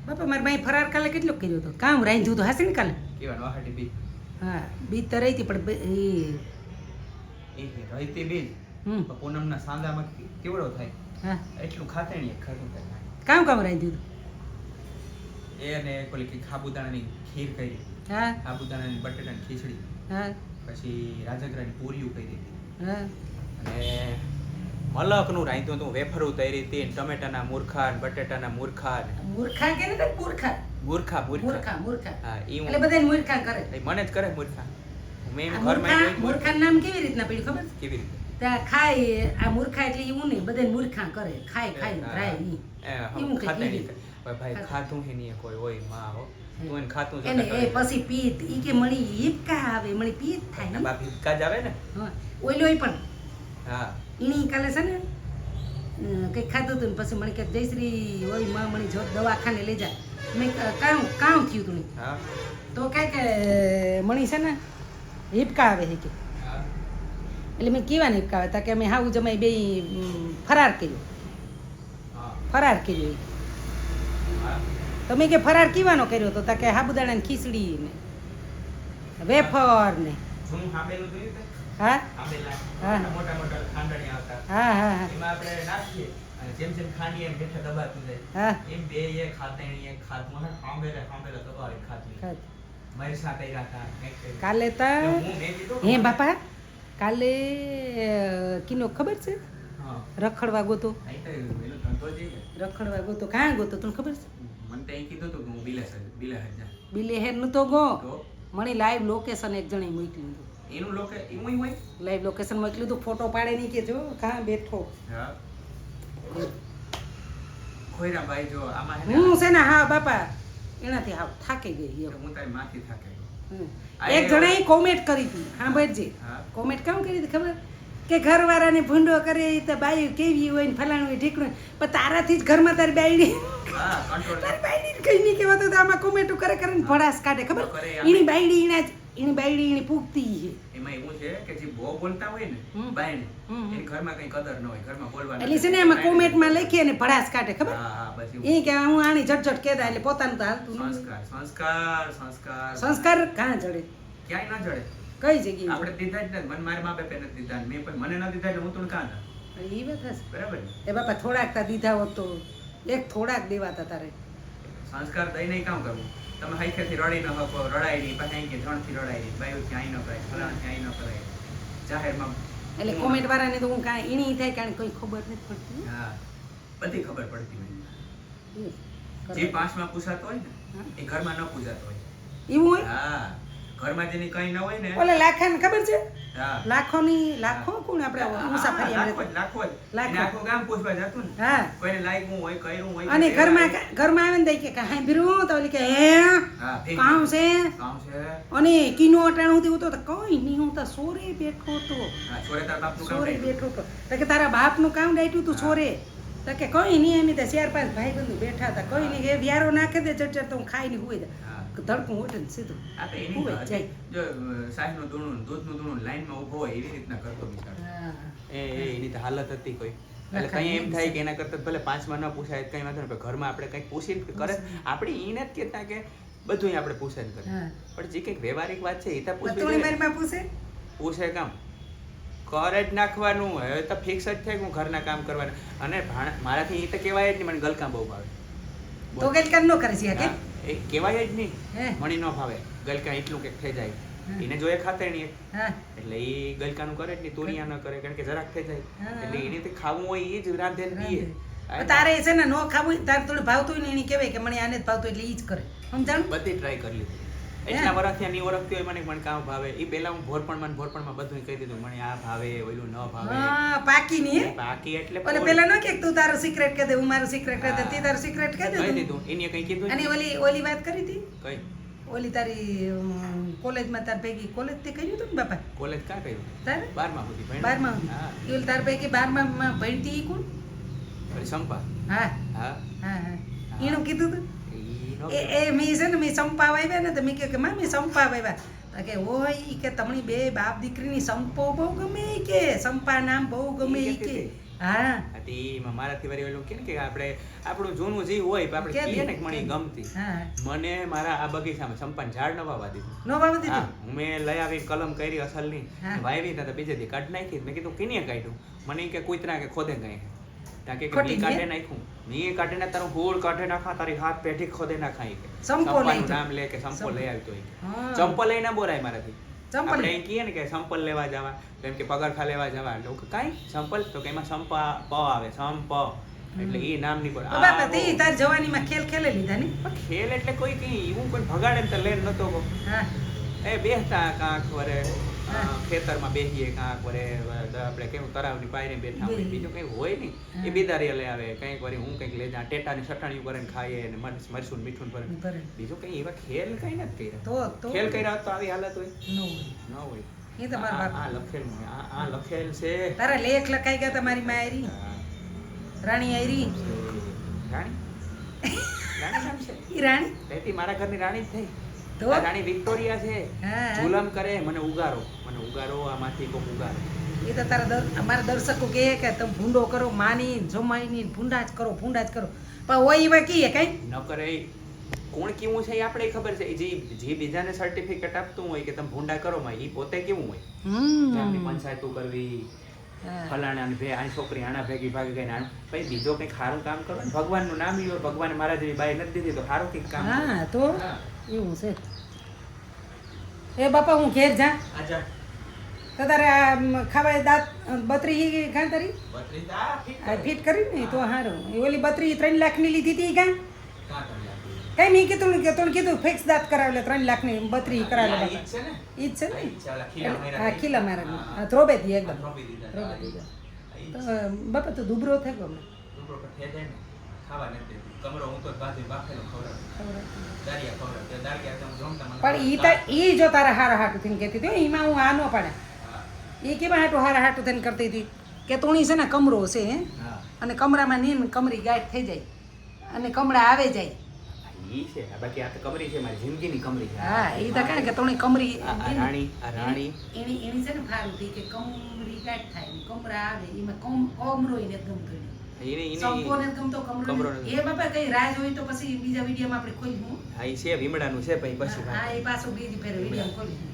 બાપા મારી બાઈ ફરાર કાલે કેટલો કર્યો હતો કામ રાંધ્યું તો હાસે ને કાલે કેવાનું વાહાટી બી હા બીજ તો રહી હતી પણ એ રહીતી બી પૂનમના સાંદામાં કેવડો થાય હા એટલું ખાતેણી ખરું થાય કામ કામ રાંધ્યું એ અને પેલી કે સાબુદાણાની ખીર કરી હા સાબુદાણાની બટેટાની ખીચડી હા પછી રાજગરાની પૂરીઓ કરી હતી હા અને મલકનું રાંધ્યું હતું વેફર ઉતારી હતી ટમેટાના મૂર્ખા ને બટેટાના મૂર્ખા ને મૂર્ખા કે ને મૂર્ખા મૂર્ખા મૂર્ખા મૂર્ખા હા એ એટલે બધાને મૂર્ખા કરે મને જ કરે મૂર્ખા મેં આ ઘરમાં મૂર્ખાનું નામ કેવી રીતના પડ્યું ખબર છે કેવી રીતે ત્યાં ખાય આ મૂર્ખા એટલે એવું નહીં બધાને મૂર્ખા કરે ખાય રાય ઈ એવું કંઈક ખાતા ઈ નહીં ભાઈ ખાતું હે નહીં કોઈ હોય માં હો તું એને ખાતું એને એ પછી પીત ઈ કે મળી હિપકા આવે મળી પીત થાય ને બાપ હિપકા જ આવે ને હા ઓઈલોય પણ હા ઈણી કાલે છે ને કંઈક ખાધું હતું ને પછી મને કે જયશ્રી હોય માં મળી જો દવાખાને લઈ જાય મેં કામ થયું તું નહીં હા તો કે મણી છે ને હિપકા આવે છે કે એટલે મેં કેવા હિપકા આવે તા કે અમે હાવું જમાઈ બે ફરાર કર્યો ફરાર કર્યો તમે કે ફરાર કીવાનો કર્યો તો તા કે સાબુદાણાની ખીચડી ને વેફર ને જૂનું સાંભળેલું જોયું તે હા સાંભળેલા હા. મોટા મોટા ખાંડણી આવતા હા હા હા એમાં આપણે નાખીએ અને જેમ જેમ ખાંડીએ એમ હેઠે દબાતું જાય હા એમ બે એ ખાતેણી એક ખાતમાં સાંભળેલા દબાવે ખાતું મરસા કર્યા હતા મેં કર્યું. કાલે તા હું મેં કીધું હે બાપા કાલે કિનો ખબર છે હા રખડવા ગોતો અહીં તો પેલો ધંધો જઈએ રખડવા ગોતો કાં ગોતો તને ખબર છે મને તો અહીં કીધું હતું કે હું બિલે હજાર બિલે હેર નું તો ગો તો મને લાઈવ લોકેશન એક જણે મોકલ્યું હતું એનું લોકો એવું હોય લાઈવ લોકેશન મોકલ્યું હતું ફોટો પાડે નહીં કે જો કાં બેઠો હા ખોયરા ભાઈ જો આમાં હે ને હું છે ને હા બાપા એનાથી હાવ થાકી ગઈ એમ. હું તારી માથી થાકે હમ. એક જણાએ કોમેન્ટ કરી હતી હા ભાઈ હા કોમેન્ટ કેમ કરી હતી ખબર કે ઘરવાળાને ભૂંડો કરે તો બાઈ કેવી હોય ને ફલાણું ઢીકણું પણ તારાથી જ ઘરમાં તારી બાયડી હા કંટ્રોલ તારી બાયડી કઈ નહીં કહેવાતું તો આમાં કોમેન્ટો કરે કરે ને ભડાસ કાઢે ખબર કરે એની બાયડી એની બાયડી એની પૂગતી છે એમાં એવું છે કે જે બહુ બોલતા હોય ને હમ. બાયણે હમ. એની ઘરમાં કઈ કદર ન હોય ઘરમાં બોલવાનું એટલે છે ને એમાં કોમેન્ટમાં લખીએ ને ભડાસ કાઢે ખબર હા હા બસ એવું. એ કે હું આની ઝટઝટ કહેતા એટલે પોતાનું તો હાલતું નથી. સંસ્કાર સંસ્કાર સંસ્કાર સંસ્કાર કાં જડે ક્યાંય ન જડે કઈ જગ્યાએ આપણે દીધા જ નથી મને મારા મા બાપે નથી દીધા મેં પણ મને ન દીધા એટલે હું તો કાં ના એ વાત હશે બરાબર ને એ બાપા થોડાક તા દીધા હોત તો એક થોડાક દેવાતા તારે સંસ્કાર દઈને કામ કરવું તમે હૈખેથી રડી ન હકો રડાય નહીં પછી અહીં કે ત્રણથી રડાય નહીં બાયું ક્યાંય ન કરાય ફલાણાથી અહીં ન કરાય જાહેરમાં એટલે કોમેન્ટ વાળાને તો હું કાંઈ ઈણી થાય કારણ કોઈ ખબર નથી પડતી હા બધી ખબર પડતી હોય જે પાંચમાં પૂછાતો હોય ને એ ઘરમાં ન પૂજાતો હોય એવું હોય હા ઘરમાં જેની કઈ ન હોય ને ઓલા લાખાને ખબર છે હા લાખો કોણ આપણે મુસાફરી એમ રહેતા. લાખો જ. લાખો. એને આખું ગામ પૂછવા જતું ને હા કોઈને લાગ્યું હોય કર્યું હોય અને કે ઘરમાં કહેવાય. ઘરમાં આવે ને તો કે કાંઈ ભીરું તો ઓલી કે હે હા ઠીક. કામ છે કામ છે અને કિનો અટાણું હતું તો કઈ નહીં હું તો સોરે બેઠો તો હા છોરે તાર બાપનું કામ સોરે કર્યું. બેઠો તો તો કે તારા બાપનું કામ ડાયટું તું સોરે તો કે કઈ નહીં એમ તો 4-5 ભાઈ બંધુ બેઠા હતા કઈ નહીં એ વ્યારો નાખે દે ચડચડ તો હું ખાઈને હુઈ જા હા. ધડકું ઉઠે ને સીધું આ તો એની હુઈ જાય. જો શાહીનું દૂણું દૂધનું દૂણું લાઈનમાં ઊભો હોય એવી રીતના કરતો બિચારો હા. એની તો હાલત હતી કોઈ એટલે કઈ એમ થાય કે એના કરતા ભલે પાંચમાં ન પૂછાય કઈ વાંધો નહીં પણ ઘરમાં આપણે કંઈક પૂછીને કરે આપણે એને જ કહેતા કે બધું આપણે પૂછે જ કરે હા. પણ જે કંઈક વ્યવહારિક વાત છે એ તો તો પૂછવી તોણી જોઈએ. મારી માં પૂછે પૂછે કામ કરે જ નાખવાનું હવે તો ફિક્સ જ થાય કે હું ઘરના કામ કરવાના અને મારાથી એ તો કહેવાય જ નહીં મને ગલકાં બહુ ભાવે તો ગઈ કામ ન કરે છે કે હા, એ કહેવાય જ નહીં હે મણી ન ભાવે ગલકાં એટલું કંઈક થઈ જાય હા. એને જોઈએ ખાતે નહીં હા એટલે એ ગલકાનું કરે જ નહીં તુરિયા ન કરે કારણ કે જરાક થઈ જાય હા. એટલે એને તો ખાવું હોય એ જ રાંધે ને પીએ તારે છે ને નો ખાવું હોય, તારે થોડું ભાવતું હોય ને એને કહેવાય કે મને આને જ ભાવતું એટલે ઈ જ કરે સમજાણું બધી ટ્રાય કરી લીધી એટલા વર્ષથી આની ઓળખતી હોય મને કામ ભાવે એ પહેલા હું ભોરપણમાં બધું કહી દીધું મને આ ભાવે ઓલું ન ભાવે હા પાકી ની હે બાકી એટલે ઓલે પેલા ન કે તું તારું સિક્રેટ કહી દે હું મારું સિક્રેટ કહી દે તે તારું સિક્રેટ કહી કહી દે દીધું એને કઈ કીધું અને ઓલી વાત કરી હતી કઈ ઓલી તારી કોલેજમાં તાર ભેગી કોલેજ તે કર્યું હતું ને બાપા કોલેજ કાં કર્યું તારે 12મા સુધી ભણ્યા. 12મા હા એ ઓલી તાર ભેગી 12મા ભણતી ઈ કોણ પછી સંપા હા હા હા હા એનું કીધું તું ઈ નો એ મેં છે ને મેં સંપા વાવ્યા ને તો મેં કહ્યું કે માં મેં સંપા વાવ્યા તો કે ઓય ઈ કે તમણી બે બાપ દીકરીની સંપો બહુ ગમે ઈ કે સંપા નામ બહુ ગમે ઈ કે હા હતી એમાં મારાથી વળી ઓલું કે ને કે આપણે આપણું જૂનું જીવ હોય તો આપણે કહીએ ને કે મને ઈ ગમતી. હા મને મારા આ બગીચામાં સંપાન ઝાડ ન વાવવા દીધું. નો બાબા દીદી હા, મેં લઈ આવી કલમ કરી અસલની હા. વાવી તો બીજે દી કાઢ નાખી. મેં કીધું કિને કાઢ્યું? મને ઈ કે કૂતરા કે ખોદે ગઈ. ત્યાં કે ખોટી મી કાઢે ને? નાખ્યું. મી કાઢે ના તારું ગોળ કાઢે નાખા, તારી હાથ પેઢી ખોદે નાખા. ઈ કે સંપો લઈ સંપાનું જા. નામ લે કે સંપો લઈ આવી તો ઈ કે. હા. ચંપલ લઈ ના બોરાય મારાથી. ચંપલ આપણે એમ કહીએ ને કે સંપલ લેવા જવા તો એમ કે પગરખા લેવા જવા એટલે હું કહું, કાંઈ સંપલ? તો કે એમાં સંપા પ આવે સંપ એટલે એ નામ નહીં પડે. બાપા તે તાર જવાનીમાં ખેલ ખેલે લીધા ને પણ ખેલ એટલે કોઈ કઈ એવું કોઈ ભગાડે ને તો લેન નતો ગો. હા એ બેસતા કાંક વરે હા. ખેતરમાં બેસીએ કાંક વરે આપણે કેવું તરાવની પાયરે બેઠા હોય, બેહીએ. બીજું કઈ હોય નહીં. હા. એ બિદારી લઈ આવે કંઈક વળી હું કંઈક લઈ જા ટેટાની ચટણીઓ કરીને ખાઈએ ને મરચું ને મીઠું ને ભરે. ભરે. બીજું કઈ એવા ખેલ કઈ નથી કર્યા. તો ખેલ કર્યા હોત તો આવી હાલત હોય નો હોય. ન હોય. એ તો મારા બાપ આ લખેલ છે. આ લખેલ છે. તારા લેખ લખાઈ ગયા તમારી માં આયરી હા. રાણી આયરી રાણી રાણી નામ છે. ઈ રાણી તેથી મારા ઘરની રાણી જ થઈ. તો આ રાણી વિક્ટોરિયા છે. હા. જુલમ કરે મને ઉગારો, આમાંથી કોક ઉગારો. એ તો તારા અમારા દર્શકો કહે કે તમે ભૂંડો કરો માની જમાઈની ભૂંડા જ કરો પણ હોય એવા કહીએ કઈ ન કરે ઈ કોણ કેવું છે એ આપણે ખબર છે. જે બીજાને સર્ટિફિકેટ આપતું હોય કે તમે ભૂંડા કરો માં એ પોતે કેવું હોય. એમની પંચાયતું કરવી, ફલાણા ભે આ છોકરી આના ભેગી ભાગી ગઈ ને ભાઈ બીજો કંઈક સારું કામ કરો ને ભગવાનનું નામ લ્યો. ભગવાને મારા જેવી બાઈ નથી દીધી તો સારું કંઈક કામ કરો. હા તો હા. એવું છે એ બાપા હું ઘેર જા આજા તો તારે આ ખાવાય દાંત બત્રી ગાં તારી બત્રીસ આ ઠીક આ ફિટ કરી ને તો સારું એ ઓલી બત્રી 3 લાખની લીધી હતી ગાં કાં કરી નાખી. કઈ નહીં કીધું કે તું કીધું ફિક્સ દાંત કરાવેલે 3 લાખની બત્રી કરાવેલે ઈ જ છે ને? ઈ જ છે ને ઈ જ છે, ઓલા ખીલા માર્યા હા છે. ખીલા મારે હા. હા ધ્રોબે દી એકદમ ધ્રોબી દીધા. ધ્રોબે હા, ઈ જ. દીધા. ઈ જ. તો બાપા તું દુબરો થઈ ગયો ને ડુંગરો પર થઈ જાય ને, ખાવા નથી દેતી. કમરો હું તો બાજુ બાફેલો ખવડાવું. દાળિયા ખવડાવું. તે દાળિયા તો હું જમતા મને પણ ઈ તો ઈ જો તારા હારા હાટું થઈને કહેતી હતી એમાં હું આ ન પાડે હા. એ કેવા હાટું હારા હાટું થઈને કરતી હતી કે તોણી છે ને કમરો છે હે હા. અને કમરામાં નીન કમરી ગાંઠ થઈ જાય અને કમળા આવે જાય ઈ છે. આ બાકી આ તો કમરી છે, મારી જિંદગીની કમરી છે. હા એ તો કાંઈ કે તોણી કમરી આ રાણી, આ રાણી. એની છે ને ફારું હતી કે કમરી ગાંઠ થાય ને કમરા આવે એમાં કમરો એને ગમતો નહીં. સંપોને ગમતો કમરો કમરો નહીં. નથી. એ બાપા કઈ રાજ હોય તો પછી બીજા વિડીયોમાં આપણે ખોલીશું હા, ઈ છે વિમળાનું છે પછી હા એ પાછું બીજી ફેર વિડીયો ખોલીશું